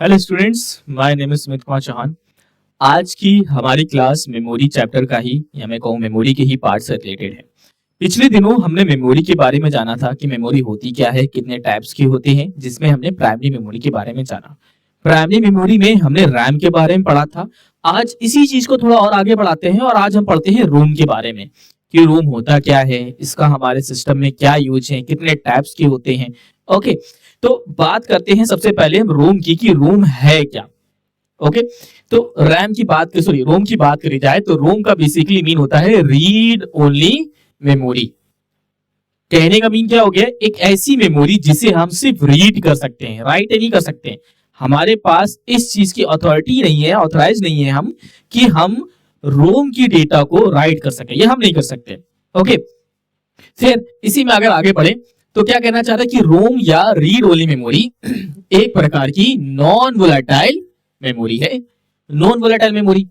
Hello students, my name is Sumit Kumar Chauhan. आज की हमारी क्लास मेमोरी चैप्टर का ही या मैं कहूँ मेमोरी के ही पार्ट से रिलेटेड है। पिछले दिनों हमने मेमोरी के बारे में जाना था कि मेमोरी होती क्या है, कितने टाइप्स की होती हैं, जिसमें हमने प्राइमरी मेमोरी के बारे में जाना। प्राइमरी मेमोरी में हमने रैम के बारे में पढ़ा था। आज इसी चीज को थोड़ा और आगे बढ़ाते हैं और आज हम पढ़ते हैं रोम के बारे में कि रोम होता क्या है, इसका हमारे सिस्टम में क्या यूज है, कितने टाइप्स के होते हैं। ओके, तो बात करते हैं सबसे पहले हम रोम की कि रोम है क्या। ओके, तो रोम की बात करी जाए तो रोम का बेसिकली मीन होता है रीड ओनली मेमोरी। कहने का मीन क्या हो गया, एक ऐसी मेमोरी जिसे हम सिर्फ रीड कर सकते हैं, राइट नहीं कर सकते। हमारे पास इस चीज की अथॉरिटी नहीं है, ऑथराइज नहीं है हम कि हम रोम की डेटा को राइट कर सके, ये हम नहीं कर सकते। ओके, फिर इसी में अगर आगे बढ़े तो क्या कहना चाह रहा है कि रोम या रीड ओनली मेमोरी एक प्रकार की नॉन वोलेटाइल मेमोरी है। नॉन वोलेटाइल मेमोरी,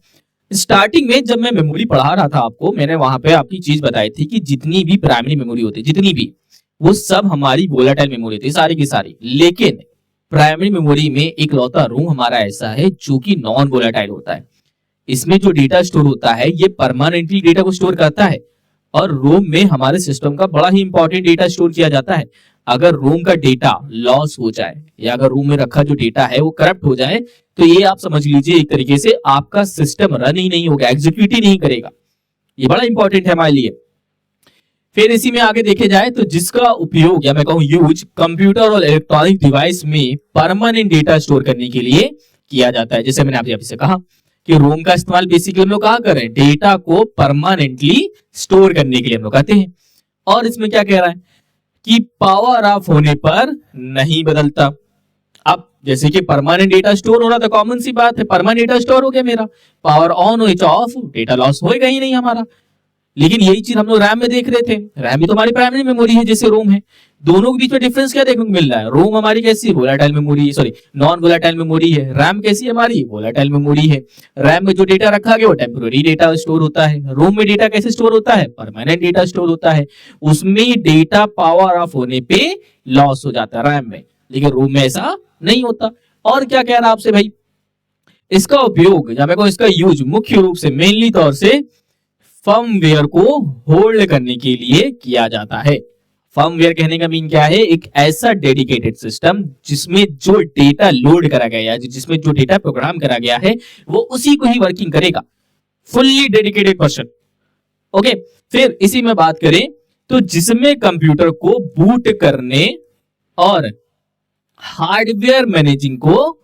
स्टार्टिंग में जब मैं मेमोरी पढ़ा रहा था आपको, मैंने वहां पे आपकी चीज बताई थी कि जितनी भी प्राइमरी मेमोरी होती है, जितनी भी, वो सब हमारी वोलेटाइल मेमोरी होती है, सारी की सारी। लेकिन प्राइमरी मेमोरी में एक लौता रोम हमारा ऐसा है जो कि नॉन वोलेटाइल होता है। इसमें जो डेटा स्टोर होता है ये परमानेंटली डेटा को स्टोर करता है और रोम में हमारे सिस्टम का बड़ा ही इंपॉर्टेंट डेटा स्टोर किया जाता है। अगर रोम का डेटा लॉस हो जाए या अगर रोम में रखा जो डेटा है वो करप्ट हो जाए तो ये आप समझ लीजिए एक तरीके से आपका सिस्टम रन ही नहीं होगा, एग्जीक्यूट ही नहीं करेगा। ये बड़ा इंपॉर्टेंट है हमारे लिए। फिर इसी में आगे देखे जाए तो जिसका उपयोग या मैं कहूं यूज कंप्यूटर और इलेक्ट्रॉनिक डिवाइस में परमानेंट डेटा स्टोर करने के लिए किया जाता है। जैसे मैंने आपसे अभी से कहा कि रोम का इस्तेमाल बेसिकली हम लोग कहां कर रहे हैं, डेटा को परमानेंटली स्टोर करने के लिए हम लोग कहते हैं। और इसमें क्या कह रहा है कि पावर ऑफ होने पर नहीं बदलता। अब जैसे कि परमानेंट डेटा स्टोर हो रहा था, कॉमन सी बात है, परमानेंट डेटा स्टोर हो गया मेरा, पावर ऑन हो ऑफ, डेटा लॉस होएगा ही नहीं हमारा। लेकिन यही चीज हम लोग रैम में देख रहे थे, रैम भी तो हमारी प्राइमरी मेमोरी है जैसे रोम है। दोनों के बीच में डिफरेंस क्या देखने को मिल रहा है, रोम हमारी कैसी volatile memory, sorry non volatile memory है, रैम कैसी हमारी वोलेटाइल मेमोरी है। रैम में जो डेटा रखा गया वो टेम्पोररी डेटा स्टोर होता है, रोम में डेटा कैसे स्टोर होता है, परमानेंट डेटा स्टोर होता है। उसमें डेटा पावर ऑफ होने पे लॉस हो जाता है रैम में, लेकिन रोम में ऐसा नहीं होता। और क्या कह रहा है आपसे भाई, इसका उपयोग या मैं कहूं इसका यूज मुख्य रूप से मेनली तौर से फर्मवेयर को होल्ड करने के लिए किया जाता है। फर्मवेयर कहने का मीन क्या है, एक ऐसा डेडिकेटेड सिस्टम जिसमें जो डेटा लोड करा गया है, जिसमें जो डेटा प्रोग्राम करा गया है वो उसी को ही वर्किंग करेगा, फुल्ली डेडिकेटेड पर्सन। ओके, फिर इसी में बात करें तो जिसमें कंप्यूटर को बूट करने और हार्डवेयर मैनेजिंग को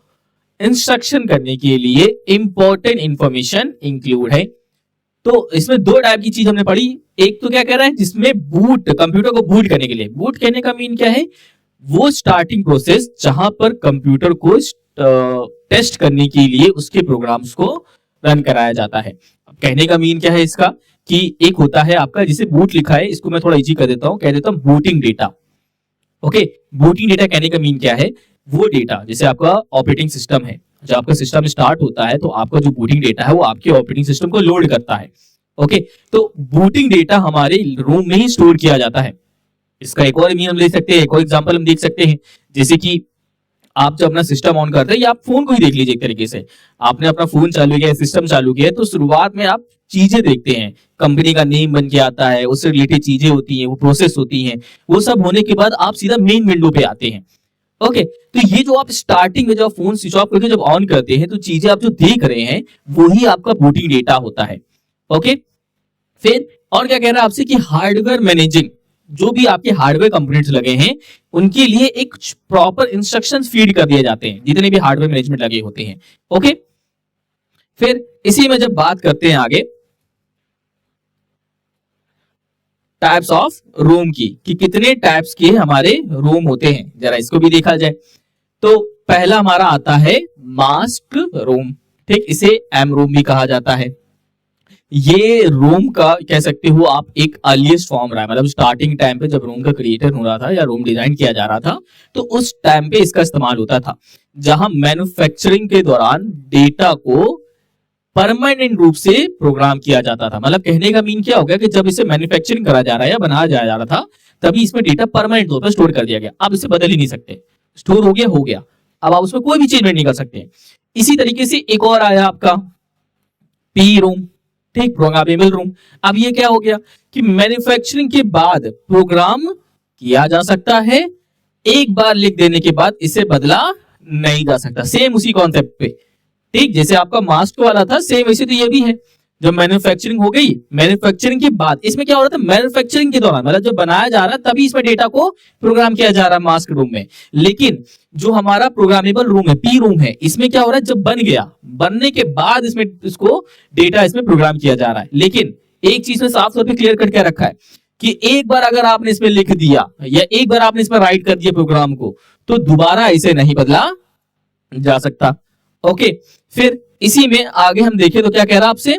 इंस्ट्रक्शन करने के लिए इंपॉर्टेंट इंफॉर्मेशन इंक्लूड है। तो इसमें दो टाइप की चीज हमने पढ़ी। एक तो क्या कह रहा है, जिसमें बूट, कंप्यूटर को बूट करने के लिए, बूट कहने का मीन क्या है, वो स्टार्टिंग प्रोसेस जहां पर कंप्यूटर को टेस्ट करने के लिए उसके प्रोग्राम्स को रन कराया जाता है। कहने का मीन क्या है इसका कि एक होता है आपका जिसे बूट लिखा है, इसको मैं थोड़ा इजी कर देता हूं, कह देता हूं booting data. Okay, booting data कहने का मीन क्या है, वो डेटा जैसे आपका ऑपरेटिंग सिस्टम है, जब आपका सिस्टम स्टार्ट होता है तो आपका जो बूटिंग डेटा है वो आपके ऑपरेटिंग सिस्टम को लोड करता है। ओके, तो बूटिंग डेटा हमारे रोम में ही स्टोर किया जाता है। इसका एक और मीन हम ले सकते हैं, एक और एग्जांपल हम देख सकते हैं, जैसे कि आप जब अपना सिस्टम ऑन करते हैं या आप फोन को ही देख लीजिए, एक तरीके से आपने अपना फोन चालू किया, सिस्टम चालू किया, तो शुरुआत में आप चीजें देखते हैं, कंपनी का नेम बन के आता है, उससे रिलेटेड चीजें होती हैं, वो प्रोसेस होती हैं, वो सब होने के बाद आप सीधा मेन विंडो पे आते हैं। ओके, तो ये जो आप स्टार्टिंग में जब फोन स्विच ऑफ करके जब ऑन करते हैं तो चीजें आप जो देख रहे हैं वही आपका बूटिंग डेटा होता है। ओके, फिर और क्या कह रहा है आपसे कि हार्डवेयर मैनेजिंग, जो भी आपके हार्डवेयर कंपोनेंट्स लगे हैं उनके लिए एक प्रॉपर इंस्ट्रक्शंस फीड कर दिए जाते हैं, जितने भी हार्डवेयर मैनेजमेंट लगे होते हैं। ओके, फिर इसी में जब बात करते हैं आगे टाइप्स ऑफ रोम की कि कितने टाइप्स के हमारे रोम होते हैं, जरा इसको भी देखा जाए। तो पहला हमारा आता है मास्क रोम, ठीक, इसे एम रोम भी कहा जाता है। ये रोम का कह सकते हो आप एक अर्लीस्ट फॉर्म रहा है, मतलब स्टार्टिंग टाइम पे जब रोम का क्रिएटर हो रहा था या रोम डिजाइन किया जा रहा था तो उस टाइम पे इसका इस्तेमाल होता था, जहां मैन्युफैक्चरिंग के दौरान डेटा को परमानेंट रूप से प्रोग्राम किया जाता था। मतलब कहने का मीन क्या हो गया कि जब इसे मैन्युफैक्चरिंग करा जा रहा है या बनाया जा रहा था तभी इसमें डेटा परमानेंट तौर पर स्टोर कर दिया गया, आप इसे बदल ही नहीं सकते, स्टोर हो गया। अब आप उसमें कोई भी चेंजमेंट नहीं कर सकते। इसी तरीके से एक और आया आपका पी रूम, ठीक, प्रोग्रामेबल रूम। अब ये क्या हो गया कि मैन्युफैक्चरिंग के बाद प्रोग्राम किया जा सकता है, एक बार लिख देने के बाद इसे बदला नहीं जा सकता। सेम उसी कॉन्सेप्ट पे, ठीक, जैसे आपका मास्क वाला था सेम वैसे तो ये भी है। जब मैन्युफैक्चरिंग हो गई, मैन्युफैक्चरिंग के बाद इसमें क्या हो रहा था, मैन्युफैक्चरिंग के दौरान मतलब जब बनाया जा रहा है तभी इसमें डेटा को प्रोग्राम किया जा रहा है मास्क रूम में। लेकिन जो हमारा प्रोग्रामेबल रूम है, पी रूम है, इसमें क्या हो रहा है, जब बन गया, बनने के बाद इसमें इसको डेटा इसमें प्रोग्राम किया जा रहा है। लेकिन एक चीज में साफ तौर पर क्लियर कट क्या रखा है कि एक बार अगर आपने इसमें लिख दिया या एक बार आपने इसमें राइट कर दिया प्रोग्राम को, तो दोबारा इसे नहीं बदला जा सकता। ओके, फिर इसी में आगे हम देखें तो क्या कह रहा है आपसे,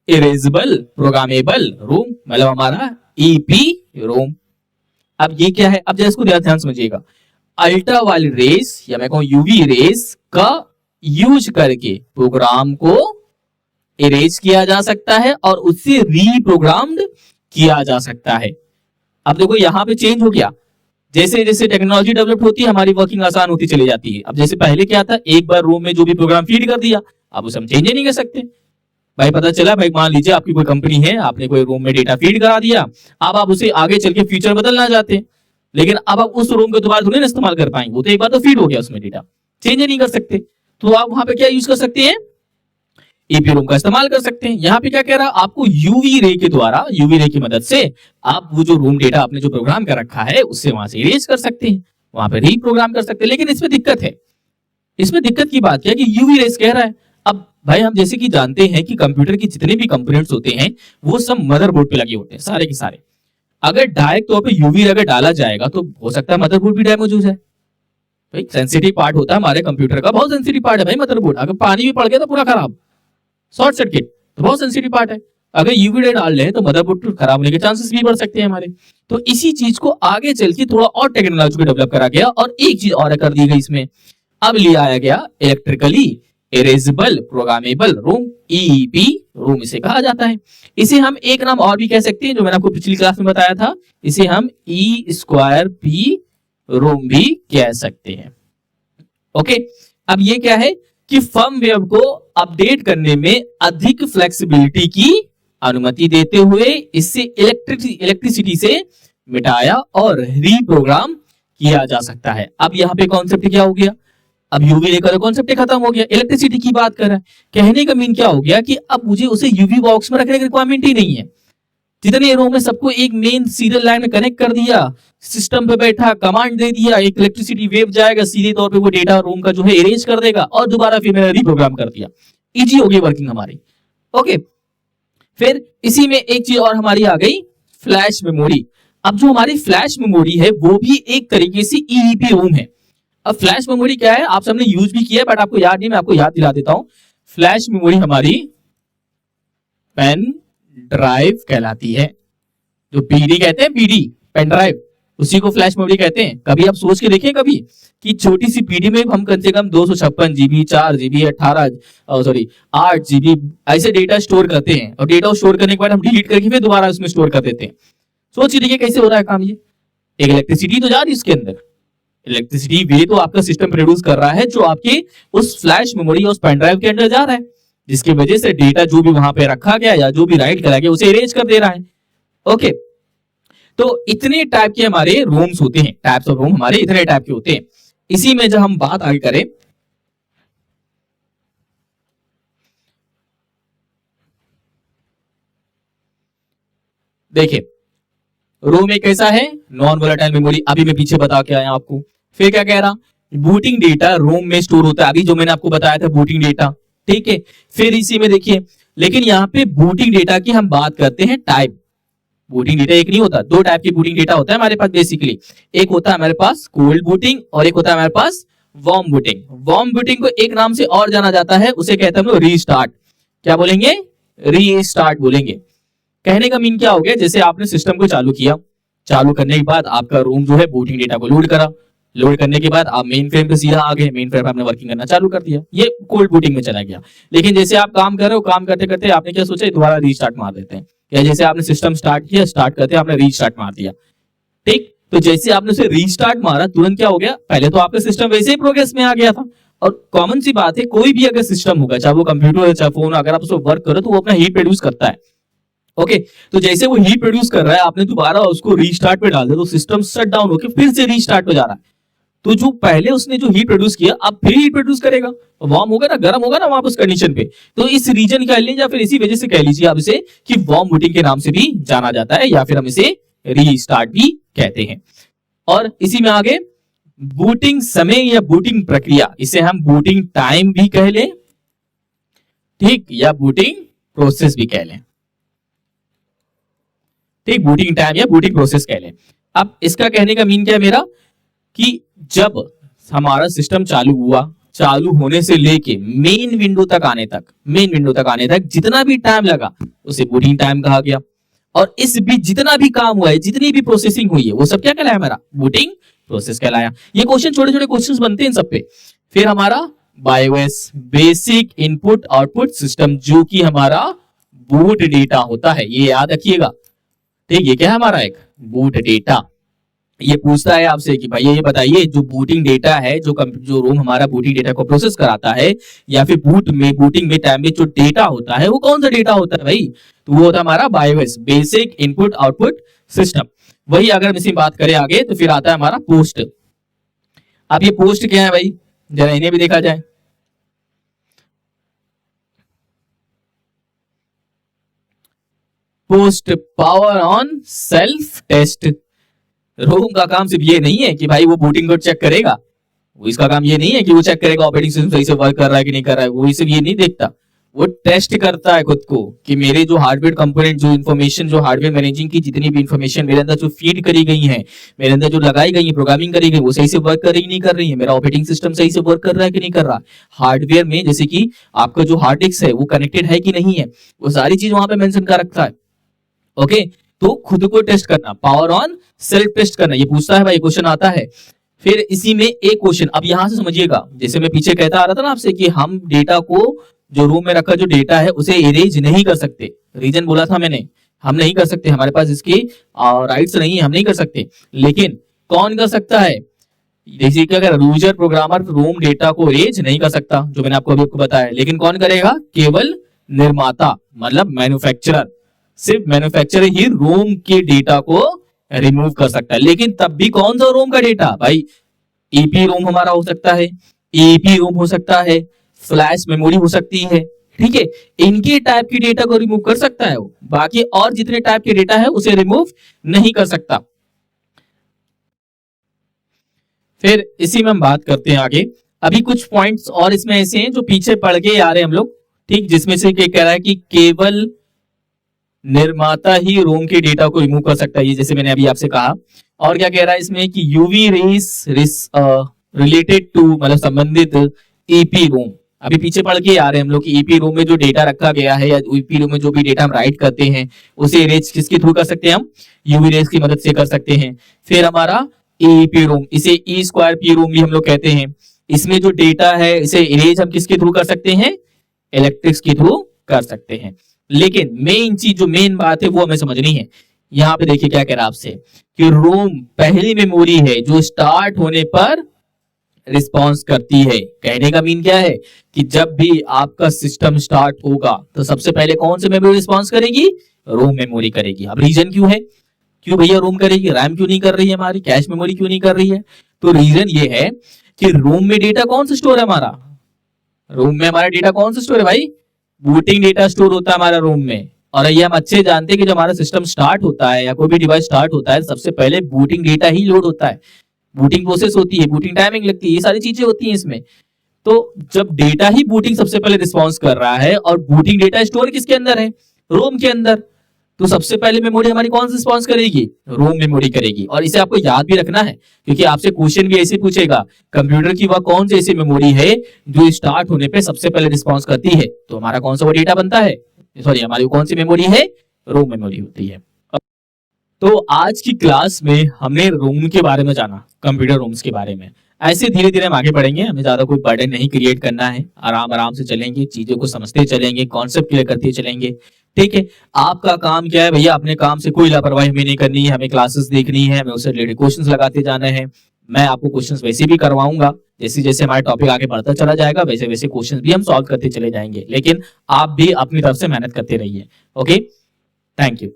इरेजेबल प्रोग्रामेबल रूम, मतलब हमारा ईपी रूम। अब ये क्या है, अब जरा इसको ध्यान समझिएगा। अल्ट्रा वायलेट रेस या मैं कहूं यूवी रेस का यूज करके प्रोग्राम को इरेज किया जा सकता है और उससे रीप्रोग्राम्ड किया जा सकता है। अब देखो यहां पे चेंज हो गया, जैसे जैसे टेक्नोलॉजी डेवलप होती है हमारी वर्किंग आसान होती चली जाती है। अब जैसे पहले क्या था, एक बार रूम में जो भी प्रोग्राम फीड कर दिया, अब उसे हम चेंज ही नहीं कर सकते। भाई पता चला, भाई मान लीजिए आपकी कोई कंपनी है, आपने कोई रूम में डेटा फीड करा दिया, अब आप उसे आगे चल के फ्यूचर बदलना चाहते हैं, लेकिन अब आप उस रूम को दोबारा थोड़ी ना इस्तेमाल कर पाएंगे, वो तो एक बार तो फीड हो गया उसमें डेटा, चेंज नहीं कर सकते। तो आप वहां पे क्या यूज कर सकते हैं, ईपी रूम का इस्तेमाल कर सकते हैं। यहाँ पे क्या कह रहा है, आपको यूवी रे के द्वारा, यूवी रे की मदद से आप वो जो रूम डेटा आपने जो प्रोग्राम कर रखा है उससे वहां से इरेज कर सकते हैं, वहां पे रीप्रोग्राम कर सकते हैं। लेकिन इसमें दिक्कत है, इसमें दिक्कत की बात क्या है कि यूवी रेस कह रहा है। अब भाई हम जैसे कि जानते हैं कि कंप्यूटर की जितने भी कंपोनेंट्स होते हैं वो सब मदरबोर्ड पे लगे होते हैं सारे के सारे। अगर डायरेक्ट तौर पे यूवी रे अगर डाला जाएगा तो हो सकता है मदरबोर्ड भी डैमेज हो जाए। भाई सेंसिटिव पार्ट होता है हमारे कंप्यूटर का, बहुत सेंसिटिव पार्ट है भाई मदरबोर्ड, अगर पानी भी पड़ गया तो पूरा खराब, शॉर्ट सर्किट, तो बहुत सेंसिटिव पार्ट है। अगर यूवी रे डाल रहे तो मदरबोर्ड खराब होने के चांसेस भी बढ़ सकते हैं हमारे। तो इसी चीज को आगे चल के थोड़ा और टेक्नोलॉजी को डेवलप करा गया और एक चीज और कर दी गई इसमें, अब ले आया गया electrically erasable programmable room, EEP room इसे कहा जाता है। इसे हम एक नाम और भी कह सकते हैं जो मैंने आपको पिछली क्लास में बताया था, इसे हम ई स्क्वायर पी रूम भी कह सकते हैं। ओके, अब ये क्या है कि फर्मवेयर को अपडेट करने में अधिक फ्लेक्सिबिलिटी की अनुमति देते हुए इससे इलेक्ट्रिसिटी से मिटाया और रीप्रोग्राम किया जा सकता है। अब यहाँ पे कॉन्सेप्ट क्या हो गया, अब यूवी रे का कॉन्सेप्ट खत्म हो गया, इलेक्ट्रिसिटी की बात कर रहा है। कहने का मीन क्या हो गया कि अब मुझे उसे यूवी बॉक्स में रखने की रिक्वायरमेंट ही नहीं है। जितने रूम है सबको एक मेन सीरियल लाइन में कनेक्ट कर दिया, सिस्टम पे बैठा कमांड दे दिया, एक इलेक्ट्रिसिटी वेव जाएगा सीधे तौर पे वो डेटा रूम का जो है इरेज कर देगा और दोबारा फिर मैंने रीप्रोग्राम कर दिया, इजी हो गई वर्किंग हमारी। ओके, फिर इसी में एक चीज और हमारी आ गई, फ्लैश मेमोरी। अब जो हमारी फ्लैश मेमोरी है वो भी एक तरीके से ईईपी रूम है। अब फ्लैश मेमोरी क्या है, आप सबने यूज भी किया है बट आपको याद नहीं, मैं आपको याद दिला देता हूं। फ्लैश मेमोरी हमारी पेन ड्राइव कहलाती है, जो पीडी कहते हैं, पीडी पेन ड्राइव, उसी को फ्लैश मेमोरी कहते हैं। कभी आप सोच के देखें कभी कि छोटी सी पीडी में हम कम से कम 256 जीबी, 4 जीबी, 8 जीबी ऐसे डेटा स्टोर करते हैं और डेटा स्टोर करने के बाद हम डिलीट करके फिर दोबारा उसमें स्टोर कर देते हैं। सोच देखिए कैसे हो रहा है काम ये। एक इलेक्ट्रिसिटी तो जा रही है इसके अंदर, इलेक्ट्रिसिटी वे तो आपका सिस्टम प्रोड्यूस कर रहा है जो आपके उस फ्लैश मेमोरी या उस पेन ड्राइव के अंदर जा रहा है, जिसकी वजह से डेटा जो भी वहां पे रखा गया या जो भी राइट करा गया उसे इरेज कर दे रहा है। ओके, तो इतने टाइप के हमारे रूम्स होते हैं, टाइप्स ऑफ रूम हमारे इतने टाइप के होते हैं। इसी में जब हम बात आगे करें, देखिए रोम एक ऐसा है नॉन वोलेटाइल मेमोरी, अभी मैं पीछे बता के आया आपको। फिर क्या कह रहा, बूटिंग डेटा रोम में स्टोर होता है, अभी जो मैंने आपको बताया था बूटिंग डेटा, ठीक है। फिर इसी में देखिए, लेकिन यहाँ पे बूटिंग डेटा की हम बात करते हैं टाइप। बूटिंग डेटा एक नहीं होता, दो टाइप की बूटिंग डेटा होता है हमारे पास बेसिकली। एक होता है हमारे पास कोल्ड बूटिंग और एक होता है हमारे पास वार्म बूटिंग। वार्म बूटिंग को एक नाम से और जाना जाता है, उसे कहते हैं हम लोग रीस्टार्ट। क्या बोलेंगे, रीस्टार्ट बोलेंगे। कहने का मीन क्या हो गया, जैसे आपने सिस्टम को चालू किया, चालू करने के बाद आपका रूम जो है बूटिंग डेटा को लोड करा, लोड करने के बाद आप मेन फ्रेम पे सीधा आ गए, मेन फ्रेम पे आपने वर्किंग करना चालू कर दिया, ये कोल्ड बूटिंग में चला गया। लेकिन जैसे आप काम कर रहे हो, काम करते करते आपने क्या सोचा, दोबारा रीस्टार्ट मार देते हैं, या जैसे आपने सिस्टम स्टार्ट किया, स्टार्ट करते आपने रीस्टार्ट मार दिया, ठीक। तो जैसे आपने उसे रीस्टार्ट मारा, तुरंत क्या हो गया, पहले तो आपका सिस्टम वैसे ही प्रोग्रेस में आ गया था। और कॉमन सी बात है, कोई भी अगर सिस्टम होगा, चाहे वो कंप्यूटर है चाहे फोन, अगर आप उसको वर्क करो तो वो अपना हीट प्रोड्यूस करता है। ओके, तो जैसे वो हीट प्रोड्यूस कर रहा है, आपने दोबारा उसको रीस्टार्ट पे डाल दिया तो सिस्टम शट डाउन होकर फिर से रीस्टार्ट हो जा रहा है। तो जो पहले उसने जो हीट प्रोड्यूस किया, अब फिर हीट प्रोड्यूस करेगा, वार्म होगा ना, गर्म होगा ना वहां उस कंडीशन पे। तो इस रीजन कह लीजिए या फिर इसी वजह से कह लीजिए आप इसे कि वार्म बूटिंग के नाम से भी जाना जाता है, या फिर हम इसे रीस्टार्ट भी कहते हैं। और इसी में आगे बूटिंग समय या बूटिंग प्रक्रिया, इसे हम बूटिंग टाइम भी कह लें, ठीक, या बूटिंग प्रोसेस भी कह लें, ठीक, बूटिंग टाइम या बूटिंग प्रोसेस कह लें। अब इसका कहने का मीन क्या है मेरा, कि जब हमारा सिस्टम चालू हुआ, चालू होने से लेके मेन विंडो तक आने तक जितना भी टाइम लगा उसे बूटिंग टाइम कहा गया। और इस बीच जितना भी काम हुआ है, जितनी भी प्रोसेसिंग हुई है, वो सब क्या कहलाया हमारा, बूटिंग प्रोसेस कहलाया। ये क्वेश्चन छोटे छोटे क्वेश्चंस बनते हैं इन सब पे। फिर हमारा बायोएस, बेसिक इनपुट आउटपुट सिस्टम, जो कि हमारा बूट डेटा होता है, ये याद रखिएगा, ठीक। ये क्या है हमारा, एक बूट डेटा। ये पूछता है आपसे कि भाई ये बताइए, जो बूटिंग डेटा है, जो रोम हमारा बूटिंग डेटा को प्रोसेस कराता है, या फिर बूटिंग में टाइम में जो डेटा होता है, वो कौन सा डेटा होता है भाई, तो वो होता है हमारा बायोएस, बेसिक इनपुट आउटपुट सिस्टम। वही अगर हम इसी बात करें आगे, तो फिर आता है हमारा पोस्ट। अब ये पोस्ट क्या है भाई, जरा इन्हें भी देखा जाए। Post power on self test. ROM का काम सिर्फ ये नहीं है कि भाई वो बूटिंग को चेक करेगा, वो इसका काम ये नहीं है कि वो चेक करेगा ऑपरेटिंग सिस्टम सही से वर्क कर रहा है कि नहीं कर रहा है, वो सिर्फ ये नहीं देखता, वो टेस्ट करता है खुद को कि मेरे जो हार्डवेयर कंपोनेंट, जो इन्फॉर्मेशन, जो हार्डवेयर मैनेजिंग की जितनी भी इन्फॉर्मेशन मेरे अंदर जो फीड करी गई है, मेरे अंदर जो लगाई गई है, प्रोग्रामिंग करी गई, वो सही से वर्क कर रही नहीं कर रही है, मेरा ऑपरेटिंग सिस्टम सही से वर्क कर रहा है कि नहीं कर रहा, हार्डवेयर में जैसे कि आपका जो हार्ड डिस्क है वो कनेक्टेड है कि नहीं है, वो सारी चीज वहां पे मेंशन कर रखता है। ओके, तो खुद को टेस्ट करना, पावर ऑन सेल्फ टेस्ट करना, ये पूछता है भाई, क्वेश्चन आता है। फिर इसी में एक क्वेश्चन, अब यहां से समझिएगा, जैसे मैं पीछे कहता आ रहा था ना आपसे कि हम डेटा को, जो रूम में रखा जो डेटा है, उसे इरेज नहीं कर सकते। रीजन बोला था मैंने, हम नहीं कर सकते, हमारे पास इसकी राइट्स नहीं है, हम नहीं कर सकते। लेकिन कौन कर सकता है, जैसे कि अगर यूजर प्रोग्रामर रूम डेटा को इरेज नहीं कर सकता, जो मैंने आपको अभी बताया, लेकिन कौन करेगा, केवल निर्माता, मतलब मैन्युफैक्चरर, सिर्फ मैन्युफैक्चरर ही रोम के डेटा को रिमूव कर सकता है। लेकिन तब भी कौन सा रोम का डेटा भाई, ईपी रोम हमारा हो सकता है, ईपी रोम हो सकता है, फ्लैश मेमोरी हो सकती है, ठीक है, इनके टाइप के डेटा को रिमूव कर सकता है वो, बाकी और जितने टाइप के डेटा है उसे रिमूव नहीं कर सकता। फिर इसी में हम बात करते हैं आगे। अभी कुछ पॉइंट्स और इसमें ऐसे हैं जो पीछे पढ़ के आ रहे हैं हम लोग, ठीक, जिसमें से कह रहा है कि केवल निर्माता ही रोम के डेटा को रिमूव कर सकता है, ये जैसे मैंने अभी आपसे कहा। और क्या कह रहा है इसमें कि यूवी रेस रिलेटेड टू, मतलब संबंधित ईपी रोम, अभी पीछे पढ़ के आ रहे हैं हम लोग कि ईपी रोम में जो डेटा रखा गया है, या ईपी रोम में जो भी डेटा हम राइट करते हैं, उसे इरेज किसके थ्रू कर सकते हैं, हम यूवी रेस की मदद से कर सकते हैं। फिर हमारा ईपी रोम, इसे ई स्क्वायर पी रोम भी हम लोग कहते हैं, इसमें जो डेटा है इसे इरेज हम किसके थ्रू कर सकते हैं, इलेक्ट्रिक्स के थ्रू कर सकते हैं। लेकिन मेन चीज, जो मेन बात है वो हमें समझनी है। यहाँ पे देखिए क्या कह रहा है आपसे कि रोम पहली मेमोरी है जो स्टार्ट होने पर रिस्पॉन्स करती है। कहने का मीन क्या है कि जब भी आपका सिस्टम स्टार्ट होगा तो सबसे पहले कौन सी मेमोरी रिस्पॉन्स करेगी, रोम मेमोरी करेगी। अब रीजन क्यों है, क्यों भैया रोम करेगी, रैम क्यों नहीं कर रही है, हमारी कैश मेमोरी क्यों नहीं कर रही है, तो रीजन ये है कि रोम में डेटा कौन सा स्टोर है हमारा, रोम में हमारा डेटा कौन सा स्टोर है भाई, बूटिंग डेटा स्टोर होता है हमारा रोम में। और ये हम अच्छे जानते हैं कि जब हमारा सिस्टम स्टार्ट होता है या कोई भी डिवाइस स्टार्ट होता है, सबसे पहले बूटिंग डेटा ही लोड होता है, बूटिंग प्रोसेस होती है, बूटिंग टाइमिंग लगती है, ये सारी चीजें होती हैं इसमें। तो जब डेटा ही बूटिंग सबसे पहले रिस्पॉन्स कर रहा है और बूटिंग डेटा स्टोर किसके अंदर है, रोम के अंदर, तो सबसे पहले मेमोरी हमारी कौन सी रिस्पॉन्स करेगी, रोम मेमोरी करेगी। और इसे आपको याद भी रखना है क्योंकि आपसे क्वेश्चन भी ऐसे पूछेगा, कंप्यूटर की वह कौन सी ऐसी मेमोरी है जो स्टार्ट होने पे सबसे पहले रिस्पॉन्स करती है, तो हमारा कौन सा वो डेटा बनता है, सॉरी हमारी कौन सी मेमोरी है, रोम मेमोरी होती है। तो आज की क्लास में हमने रोम के बारे में जाना, कंप्यूटर रोम्स के बारे में। ऐसे धीरे धीरे हम आगे बढ़ेंगे, हमें ज्यादा कोई बर्डन नहीं क्रिएट करना है, आराम आराम से चलेंगे, चीजों को समझते चलेंगे, कॉन्सेप्ट क्लियर करते चलेंगे। ठीक है, आपका काम क्या है भैया, अपने काम से कोई लापरवाही हमें नहीं करनी है, हमें क्लासेस देखनी है, हमें उससे रिलेटेड क्वेश्चंस लगाते जाना है। मैं आपको क्वेश्चंस वैसे भी करवाऊंगा, जैसे जैसे हमारा टॉपिक आगे बढ़ता चला जाएगा वैसे वैसे क्वेश्चंस भी हम सॉल्व करते चले जाएंगे, लेकिन आप भी अपनी तरफ से मेहनत करते रहिए। Okay, thank you.